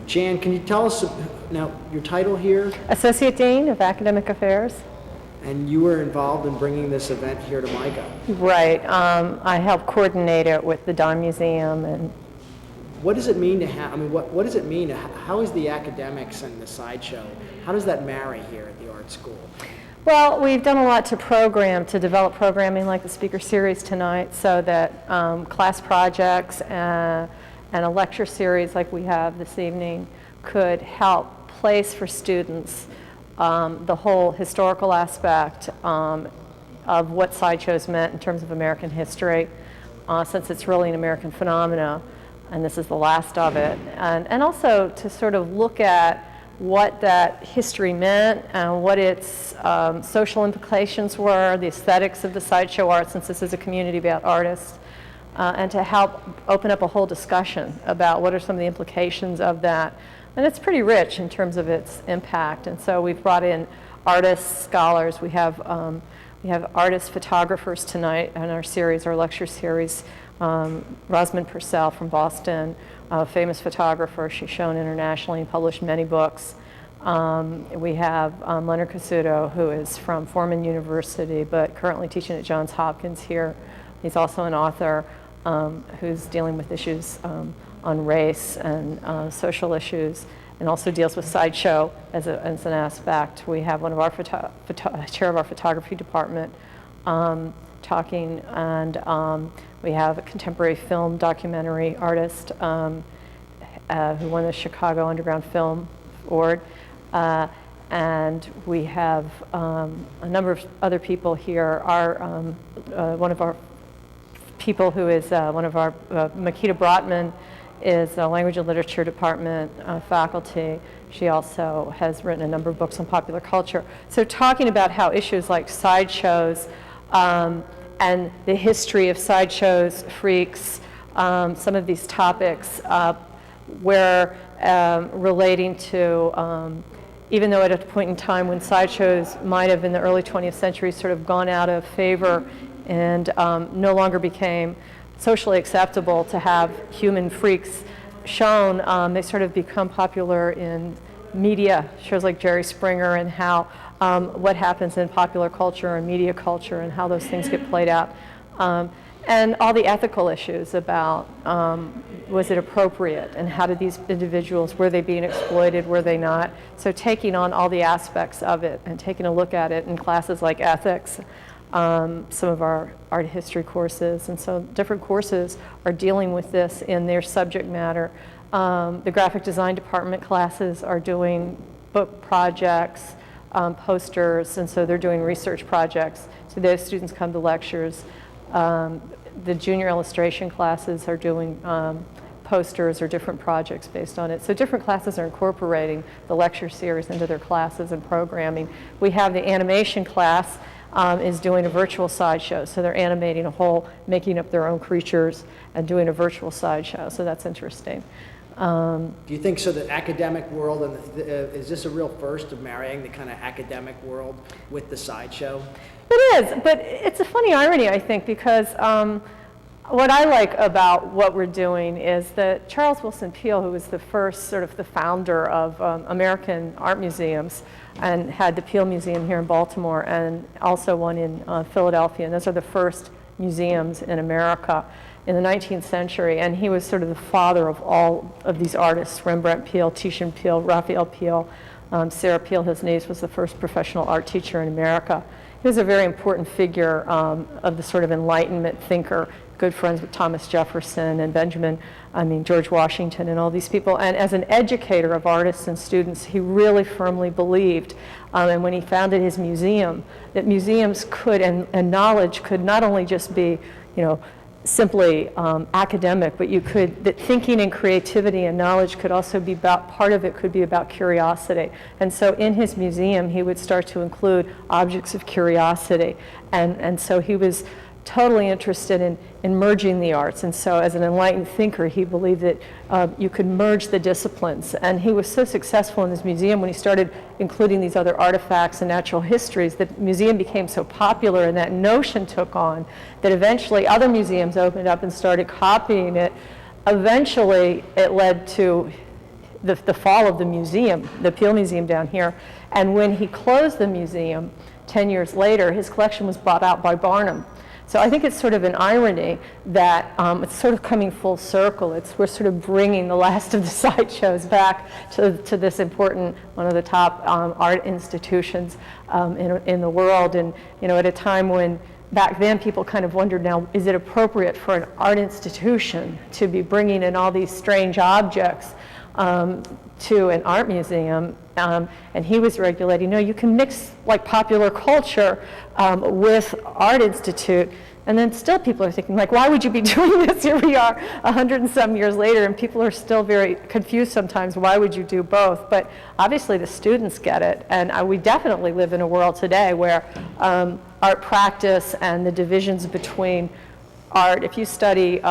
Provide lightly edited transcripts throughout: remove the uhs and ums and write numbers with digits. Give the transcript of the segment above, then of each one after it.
Jan, can you tell us now your title here? Associate Dean of Academic Affairs. And you were involved in bringing this event here to MICA. Right. I helped coordinate it with the Dime Museum. And what does it mean to have, I mean, what does it mean? How is the academics and the sideshow, how does that marry here at the art school? Well, we've done a lot to develop programming like the speaker series tonight, so that class projects and a lecture series like we have this evening could help place for students the whole historical aspect of what sideshows meant in terms of American history, since it's really an American phenomena, and this is the last of it. And also to sort of look at what that history meant and what its social implications were, the aesthetics of the sideshow art, since this is a community about artists, and to help open up a whole discussion about what are some of the implications of that. And it's pretty rich in terms of its impact. And so we've brought in artists, scholars. We have artist photographers tonight in our series, our lecture series. Rosamund Purcell from Boston, a famous photographer. She's shown internationally and published many books. We have Leonard Cassuto, who is from Furman University, but currently teaching at Johns Hopkins here. He's also an author who's dealing with issues on race and social issues, and also deals with sideshow as an aspect. We have one of our chair of our photography department talking, and we have a contemporary film documentary artist who won the Chicago Underground Film Award, and we have a number of other people here. One of our people who is Makita Brotman, is a language and literature department faculty. She also has written a number of books on popular culture. So talking about how issues like sideshows and the history of sideshows, freaks, some of these topics where relating to, even though at a point in time when sideshows might have in the early 20th century sort of gone out of favor and no longer became socially acceptable to have human freaks shown, they sort of become popular in media, shows like Jerry Springer, and how what happens in popular culture and media culture and how those things get played out. And all the ethical issues about was it appropriate, and how did these individuals, were they being exploited, were they not? So taking on all the aspects of it and taking a look at it in classes like ethics, some of our art history courses, and so different courses are dealing with this in their subject matter. The graphic design department classes are doing book projects, posters, and so they're doing research projects. So those students come to lectures. The junior illustration classes are doing posters or different projects based on it. So different classes are incorporating the lecture series into their classes and programming. We have the animation class is doing a virtual sideshow. So they're animating a whole, making up their own creatures and doing a virtual sideshow. So that's interesting. Do you think so the academic world, and is this a real first of marrying the kind of academic world with the sideshow? It is, but it's a funny irony, I think, because what I like about what we're doing is that Charles Wilson Peale, who was the first sort of the founder of American art museums, and had the Peale Museum here in Baltimore and also one in Philadelphia, and those are the first museums in America in the 19th century, and he was sort of the father of all of these artists: Rembrandt Peale, Titian Peale, Raphael Peale, Sarah Peale, his niece, was the first professional art teacher in America. He was a very important figure of the sort of Enlightenment thinker, good friends with Thomas Jefferson and George Washington and all these people. And as an educator of artists and students, he really firmly believed, and when he founded his museum, that museums could, and knowledge could not only just be, simply academic, but that thinking and creativity and knowledge could also be about, part of it could be about curiosity. And so in his museum, he would start to include objects of curiosity. And so he was totally interested in merging the arts. And so as an enlightened thinker, he believed that you could merge the disciplines. And he was so successful in his museum when he started including these other artifacts and natural histories, that the museum became so popular and that notion took on that eventually other museums opened up and started copying it. Eventually, it led to the fall of the museum, the Peel Museum down here. And when he closed the museum 10 years later, his collection was bought out by Barnum. So I think it's sort of an irony that it's sort of coming full circle. We're sort of bringing the last of the sideshows back to this important, one of the top art institutions in the world. And at a time when back then people kind of wondered, now is it appropriate for an art institution to be bringing in all these strange objects to an art museum? And he was regulating, no, you can mix like popular culture with Art Institute, and then still people are thinking, like, why would you be doing this? Here we are 100 and some years later, and people are still very confused sometimes. Why would you do both? But obviously the students get it, and we definitely live in a world today where art practice and the divisions between art, if you study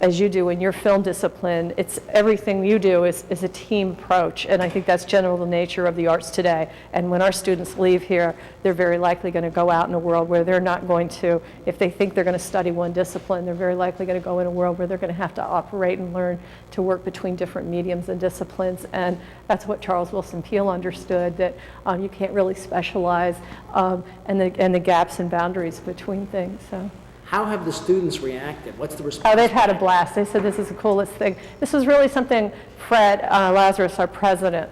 as you do in your film discipline, it's everything you do is a team approach, and I think that's general the nature of the arts today. And when our students leave here, they're very likely going to go out in a world where they're not going to, if they think they're going to study one discipline, they're very likely going to go in a world where they're going to have to operate and learn to work between different mediums and disciplines. And that's what Charles Wilson Peele understood, that you can't really specialize, and the gaps and boundaries between things. So. How have the students reacted? What's the response? Oh, they've had a blast. They said this is the coolest thing. This was really something Fred Lazarus, our president,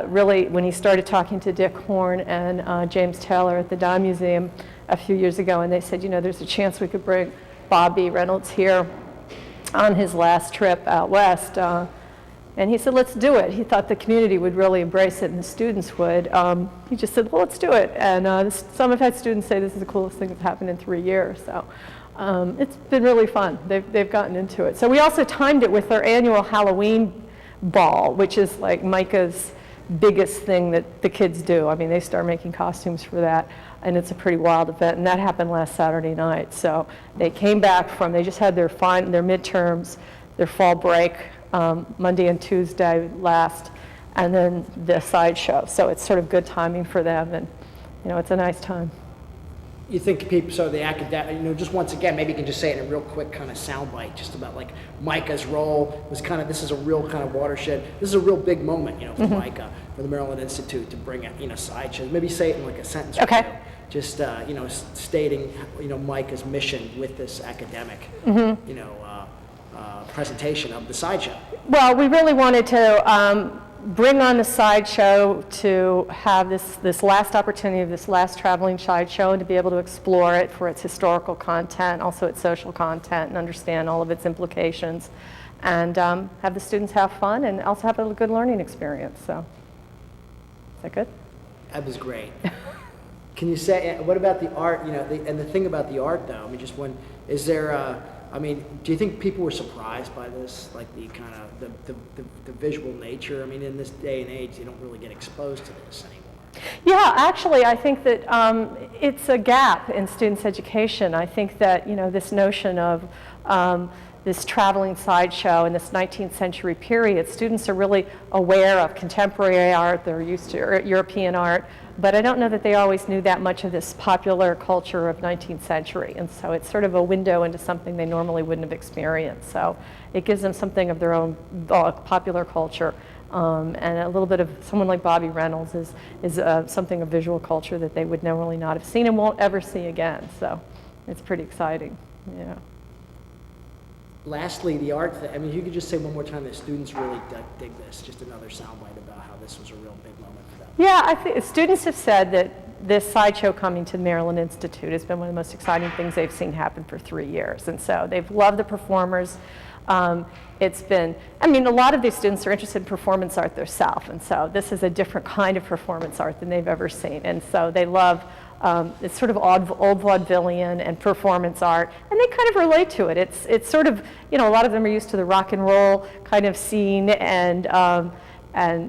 really, when he started talking to Dick Horn and James Taylor at the Dime Museum a few years ago, and they said, there's a chance we could bring Bobby Reynolds here on his last trip out west. And he said, let's do it. He thought the community would really embrace it and the students would. He just said, well, let's do it. And some have had students say this is the coolest thing that's happened in 3 years. So it's been really fun. They've gotten into it. So we also timed it with our annual Halloween ball, which is like MICA's biggest thing that the kids do. I mean, they start making costumes for that, and it's a pretty wild event. And that happened last Saturday night. So they came back they just had their midterms, their fall break, Monday and Tuesday last, and then the sideshow. So it's sort of good timing for them, and it's a nice time. You think people, so the academic, just once again, maybe you can just say it in a real quick kind of soundbite, just about like Micah's role was kind of, this is a real kind of watershed, this is a real big moment, for MICA, for the Maryland Institute to bring it, sideshows. Maybe say it in like a sentence or two. Just, stating, MICA's mission with this academic, presentation of the sideshow. Well, we really wanted to bring on the sideshow to have this last opportunity of this last traveling sideshow, and to be able to explore it for its historical content, also its social content, and understand all of its implications, and have the students have fun and also have a good learning experience. So, is that good? That was great. Can you say, what about the art, and the thing about the art though, is there do you think people were surprised by this, like the kind of the visual nature? In this day and age, they don't really get exposed to this anymore. Yeah, actually, I think that it's a gap in students' education. I think that this notion of this traveling sideshow in this 19th century period, students are really aware of contemporary art. They're used to European art. But I don't know that they always knew that much of this popular culture of 19th century. And so it's sort of a window into something they normally wouldn't have experienced. So it gives them something of their own popular culture. And a little bit of someone like Bobby Reynolds is something of visual culture that they would normally not have seen and won't ever see again. So it's pretty exciting. Yeah. Lastly, the art thing. If you could just say one more time that students really dig this, just another soundbite about how this was a real big moment for them. Yeah, I think students have said that this sideshow coming to the Maryland Institute has been one of the most exciting things they've seen happen for 3 years. And so they've loved the performers. It's been, a lot of these students are interested in performance art themselves. And so this is a different kind of performance art than they've ever seen. And so they love it's sort of old vaudevillian and performance art, and they kind of relate to it. It's sort of, a lot of them are used to the rock and roll kind of scene, and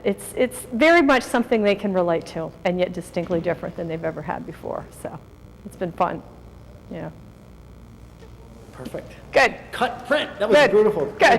it's very much something they can relate to, and yet distinctly different than they've ever had before. So it's been fun. Yeah. Perfect. Good. Cut print. That was Good. beautiful. Good.